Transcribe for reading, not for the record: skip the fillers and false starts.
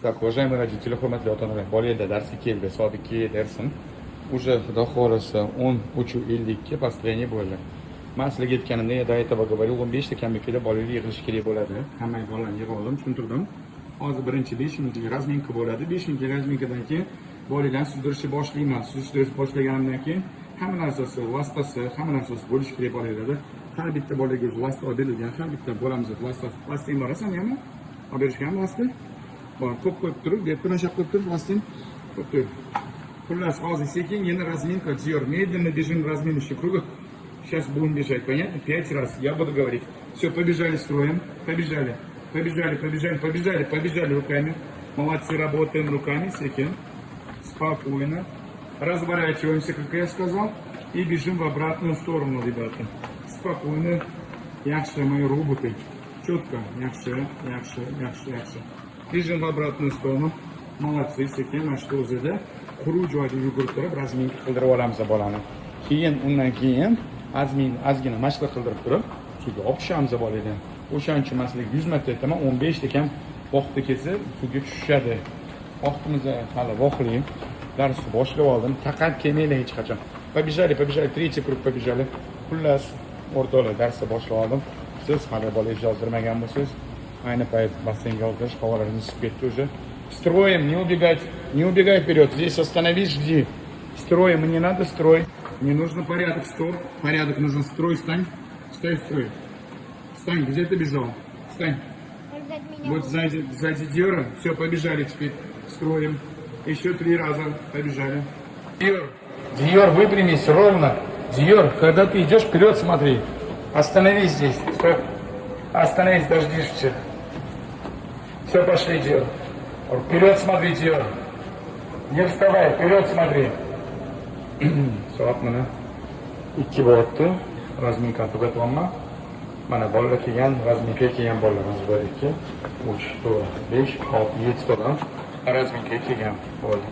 Так, уважаемые родители, hurmatli ota-onalar, bola darsga keldi, soat 2 dersin. Уже xudo xohlasa 13:50 построение bo'ldi. Men sizlarga aytganimda, до этого говорил, 15 ta kamlikda bolalar yig'ilishi kerak bo'ladi. Hamma bolalarni yig'ib oldim, tushuntirdim. Hozir birinchi 5 minutlik razminka bo'ladi. 5 minutlik razminkadan keyin bolalarni suzdirishni boshlayman. Suzdirish boshlaganimdan keyin hamma narsasi, vositasi, hamma narsasi bo'lishi kerak bolalarda. Har bitta bolaga vosita olib berilgan, har bitta bolamizga vosita borasanmi? Olib berishganmi vosita? Bor, ko'p turib, deb turashab ko'p turib, vositani ko'p turib. Xullas, hozir sekin yana разминка, Диор. Медленно бежим разминочный круг. Сейчас будем бежать, понятно? 5 раз. Я буду говорить. Все, побежали строем. Побежали. Побежали руками. Молодцы, работаем руками. Секин. Спокойно. Разворачиваемся, как я сказал. И бежим в обратную сторону, ребята. Спокойно. Yaxshi, мои роботы. Четко. Yaxshi. Бежим в обратную сторону. Молодцы, sekin. Mana shu o'zida quruq joyda yugurib turib, razminka qildirib olamiz bolani. Keyin undan keyin ozgina mashq qildirib turib, suvga olib tushamiz bolalarni. O'shaning uchun men sizlarga 100 marta aytaman, 15 ta kam vaqtda kelsa suvga tushadi. Vaqtimiz hali vaqtli. Darsni boshlab oldim. Taqat kelmanglar hech qachon. Побежали, третий круг побежали. Xullas, o'rtoqlar darsni boshlab oldim. Siz hali bolangizni yozdirmagan bo'lsangiz, ayni payt basseynga yozdirish havolarimiz chiqib ketdi уже. Строим, не убегай вперед. Здесь остановись, жди. Строим, и не надо строй. Не нужно порядок, стоп. Порядок нужен строй, стань. Стой в строй. Стань, где ты бежал? Стань. Вот сзади Диора. Все, побежали теперь. Строим. Еще 3 раза. Побежали. Диор, выпрямись ровно. Диор, когда ты идешь вперед, смотри. Остановись здесь. Стоп. Остановись, дождись всех. Все, пошли, Диор. Вперед смотри, Диор. Не вставай, вперед смотри. Soat mana 2 bo'lyapti. Razminkani tugatyapman. Mana bolalar kelgan, razminkaga kelgan bolalarimiz bor ekan. 3, 4, 5, 6, 7 tadan razminkaga kelgan bo'ldi.